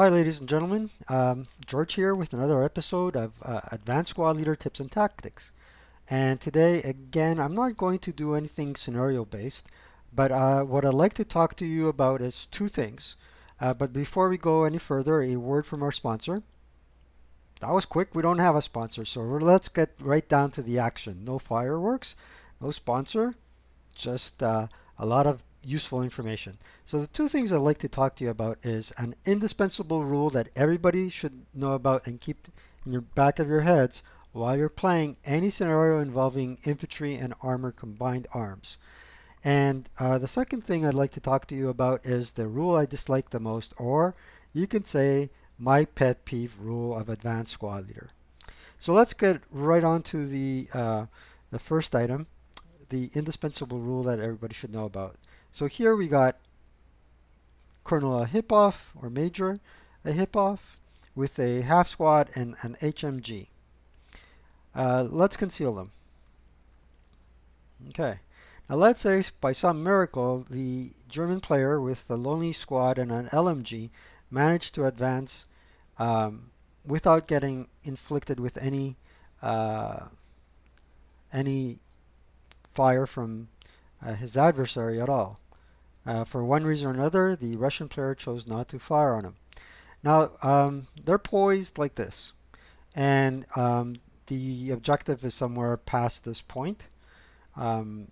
Hi, ladies and gentlemen. George here with another episode of Advanced Squad Leader Tips and Tactics. And today, again, I'm not going to do anything scenario based, but what I'd like to talk to you about is two things. But before we go any further, a word from our sponsor. That was quick. We don't have a sponsor, so let's get right down to the action. No fireworks, no sponsor, just a lot of useful information. So the two things I'd like to talk to you about is an indispensable rule that everybody should know about and keep in your back of your heads while you're playing any scenario involving infantry and armor combined arms. And the second thing I'd like to talk to you about is the rule I dislike the most, or you can say my pet peeve rule of Advanced Squad Leader. So let's get right on to the first item, the indispensable rule that everybody should know about. So here we got Colonel Hipoff or Major Hipoff with a half squad and an HMG. Let's conceal them. Okay. Now let's say by some miracle the German player with the lonely squad and an LMG managed to advance without getting inflicted with uh, any fire from his adversary at all. For one reason or another, the Russian player chose not to fire on him. Now, they're poised like this, and the objective is somewhere past this point. Um,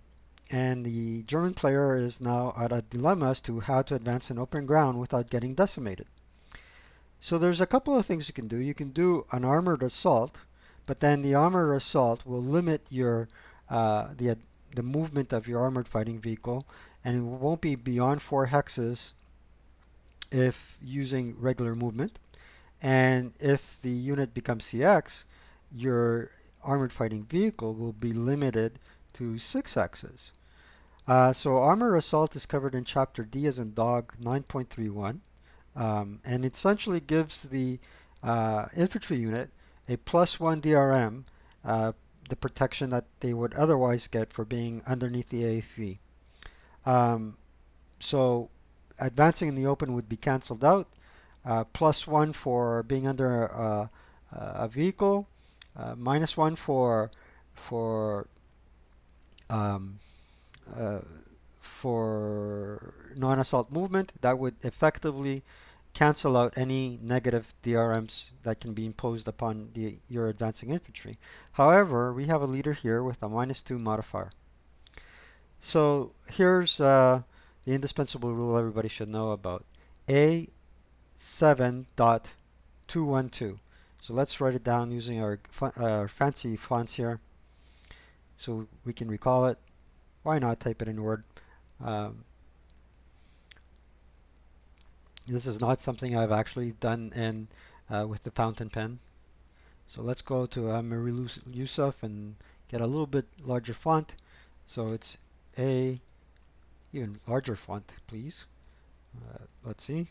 and the German player is now at a dilemma as to how to advance in open ground without getting decimated. So there's a couple of things you can do. You can do an armored assault, but then the armored assault will limit your uh, the the movement of your armored fighting vehicle, and it won't be beyond 4 hexes if using regular movement. And if the unit becomes CX, your armored fighting vehicle will be limited to 6 hexes. So armor assault is covered in chapter D as in dog 9.31, and it essentially gives the infantry unit a +1 DRM, uh, the protection that they would otherwise get for being underneath the AFV. Um, so advancing in the open would be cancelled out. +1 for being under a vehicle, -1 for um, uh, for non-assault movement. That would effectively cancel out any negative DRMs that can be imposed upon your advancing infantry. However, we have a leader here with a -2 modifier. So here's the indispensable rule everybody should know about. A7.212. So let's write it down using our fancy fonts here so we can recall it. Why not type it in Word? Um, this is not something I've actually done with the fountain pen. So let's go to Amir Yusuf and get a little bit larger font. So it's a even larger font, please. Let's see.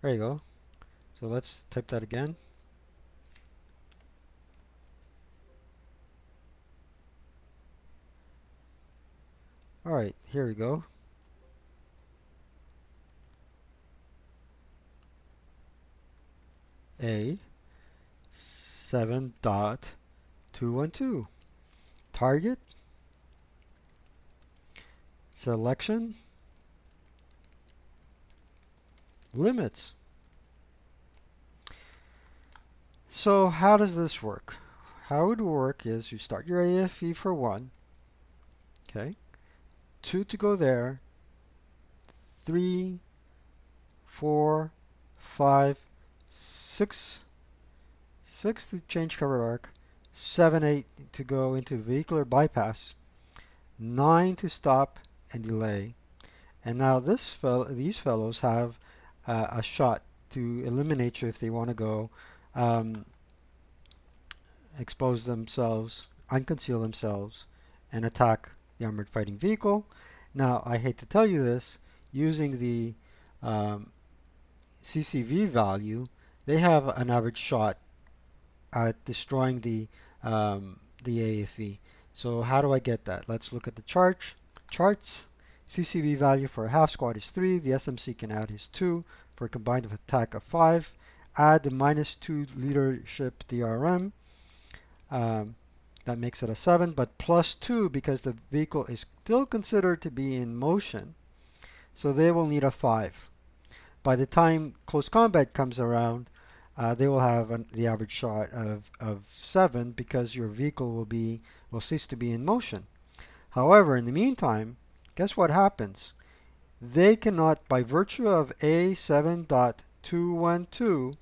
There you go. So let's type that again. All right, here we go. A 7.212. Target, selection, limits. So how does this work? How it would work is you start your AFE for 1, okay, 2 to go there, 3, 4, 5, 6, 6 to change cover arc, 7, 8 to go into vehicular bypass, 9 to stop and delay. And now these fellows have a shot to eliminate you if they want to go um, expose themselves, unconceal themselves, and attack the armored fighting vehicle. Now, I hate to tell you this, using the um, CCV value, they have an average shot at destroying the AFV. So how do I get that? Let's look at the charts. CCV value for a half squad is 3. The SMC can add his 2 for a combined attack of 5. Add the -2 leadership DRM. That makes it a 7, but +2 because the vehicle is still considered to be in motion. So they will need a 5. By the time close combat comes around, they will have the average shot of 7 because your vehicle will cease to be in motion. However, in the meantime, guess what happens? They cannot, by virtue of A7.212,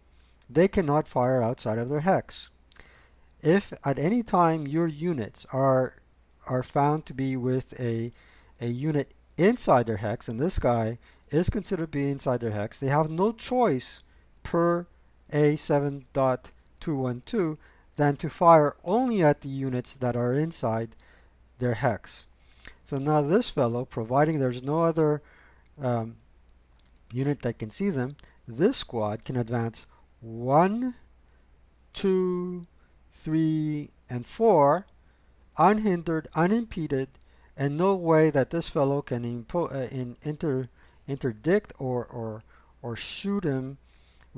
they cannot fire outside of their hex. If at any time your units are found to be with a unit inside their hex, and this guy is considered to be inside their hex, they have no choice per A7.212 than to fire only at the units that are inside their hex. So now this fellow, providing there's no other unit that can see them, this squad can advance 1, 2, 3, and 4 unhindered, unimpeded, and no way that this fellow can interdict or shoot him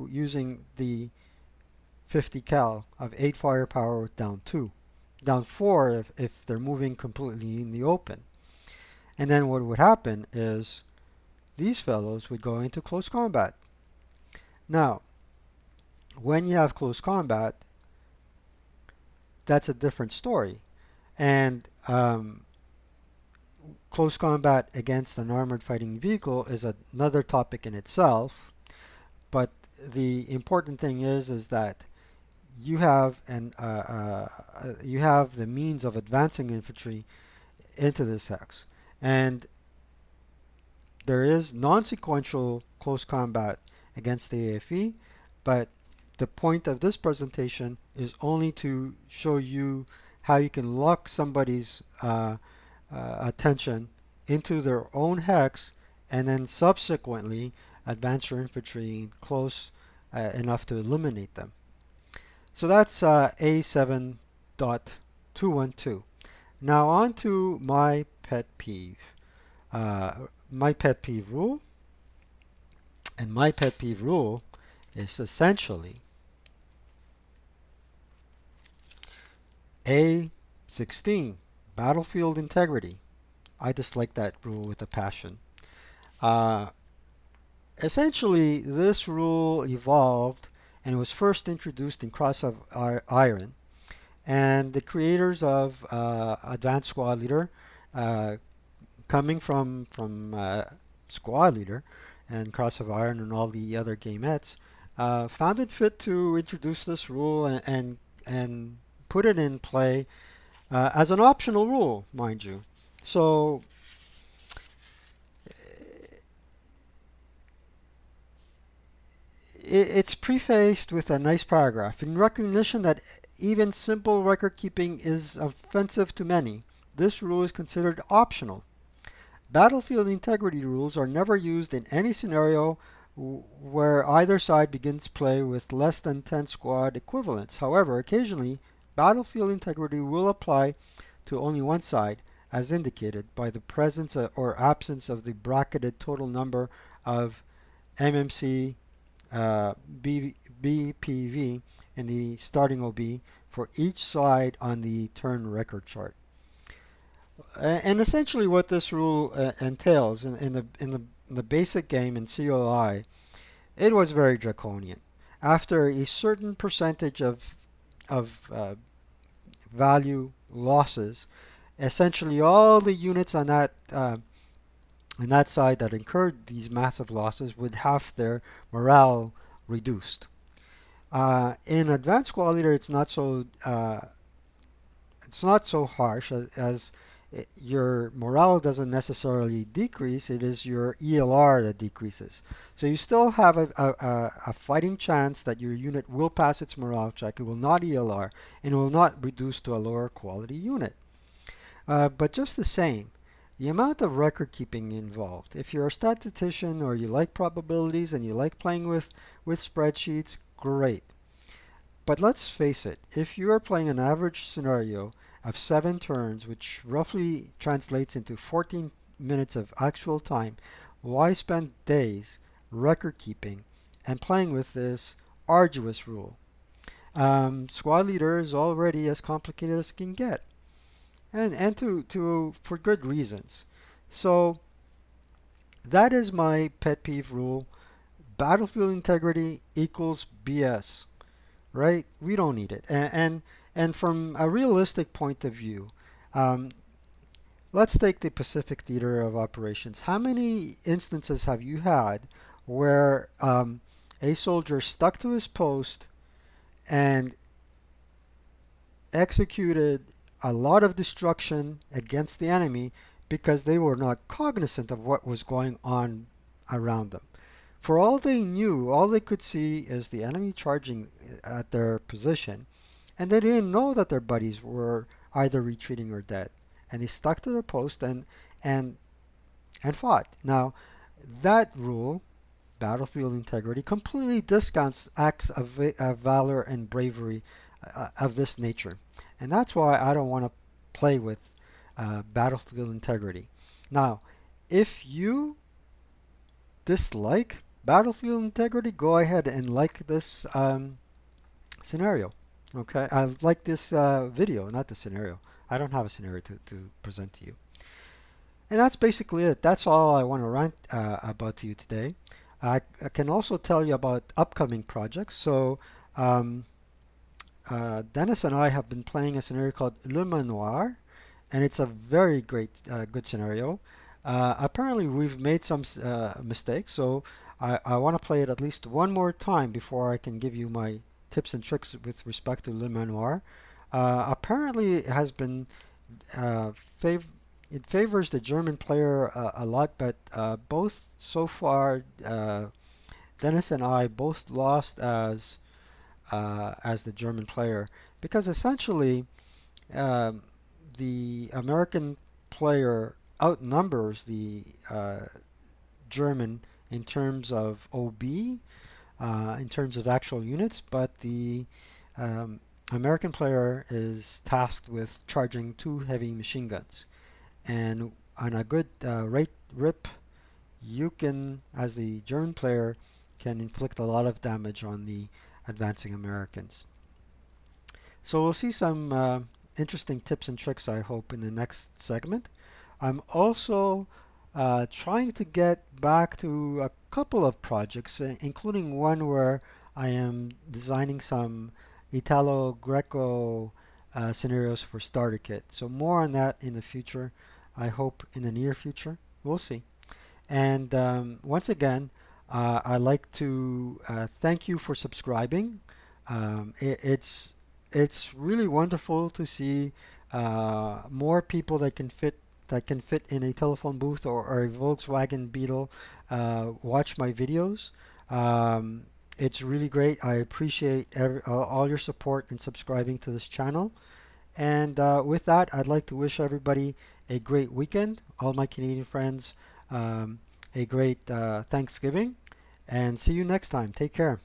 using the 50 cal of 8 firepower with down 2. Down 4 if they're moving completely in the open. And then what would happen is these fellows would go into close combat. Now, when you have close combat, that's a different story. And close combat against an armored fighting vehicle is another topic in itself. But the important thing is that you have you have the means of advancing infantry into this hex, and there is non-sequential close combat against the AFE, but the point of this presentation is only to show you how you can lock somebody's attention into their own hex and then subsequently advance your infantry close enough to eliminate them. So that's A7.212. Now on to my pet peeve. My pet peeve rule. And my pet peeve rule is essentially A16, battlefield integrity. I dislike that rule with a passion. Essentially, this rule evolved and was first introduced in Cross of Iron. And the creators of Advanced Squad Leader, coming from Squad Leader and Cross of Iron and all the other gamettes, found it fit to introduce this rule and put it in play as an optional rule, mind you. So it's prefaced with a nice paragraph. In recognition that even simple record keeping is offensive to many, this rule is considered optional. Battlefield integrity rules are never used in any scenario where either side begins play with less than 10 squad equivalents. However, occasionally, battlefield integrity will apply to only one side, as indicated by the presence or absence of the bracketed total number of MMC BPV in the starting OB for each side on the turn record chart. And essentially what this rule entails in the basic game in COI, it was very draconian. After a certain percentage of value losses, essentially all the units on that side that incurred these massive losses would have their morale reduced. In Advanced Squad Leader, it's not so harsh as your morale doesn't necessarily decrease. It is your ELR that decreases. So you still have a fighting chance that your unit will pass its morale check. It will not ELR and it will not reduce to a lower quality unit. But just the same, the amount of record keeping involved. If you're a statistician or you like probabilities and you like playing with spreadsheets, great. But let's face it, if you are playing an average scenario of 7 turns, which roughly translates into 14 minutes of actual time, why spend days record keeping and playing with this arduous rule? Squad leader is already as complicated as it can get, and to for good reasons. So that is my pet peeve rule. Battlefield integrity equals BS, right? We don't need it. And from a realistic point of view, um, let's take the Pacific Theater of Operations. How many instances have you had where a soldier stuck to his post and executed a lot of destruction against the enemy because they were not cognizant of what was going on around them? For all they knew, all they could see is the enemy charging at their position, and they didn't know that their buddies were either retreating or dead. And they stuck to their post and and fought. Now, that rule, battlefield integrity, completely discounts acts of valor and bravery of this nature. And that's why I don't want to play with battlefield integrity. Now, if you dislike battlefield integrity, go ahead and like this scenario. Okay, I like this video, not the scenario. I don't have a scenario to present to you. And that's basically it. That's all I want to rant about to you today. I can also tell you about upcoming projects. So um, Dennis and I have been playing a scenario called Le Manoir, and it's a very great, good scenario. Apparently, we've made some mistakes, so I want to play it at least one more time before I can give you my tips and tricks with respect to Le Manoir. Apparently, it has been uh, fav it favors the German player a lot, but both so far, Dennis and I both lost as the German player because essentially um, the American player outnumbers the German in terms of OB, in terms of actual units, but the um, American player is tasked with charging two heavy machine guns. And on a good right rip, you can, as the German player, can inflict a lot of damage on the advancing Americans. So we'll see some interesting tips and tricks, I hope, in the next segment. I'm also trying to get back to a couple of projects, including one where I am designing some Italo-Greco scenarios for Starter Kit. So more on that in the future. I hope in the near future. We'll see. And once again, I'd like to thank you for subscribing. It's really wonderful to see more people that can fit in a telephone booth or a Volkswagen Beetle watch my videos. Um, it's really great. I appreciate all your support in subscribing to this channel. And with that, I'd like to wish everybody a great weekend, all my Canadian friends, a great Thanksgiving, and see you next time. Take care.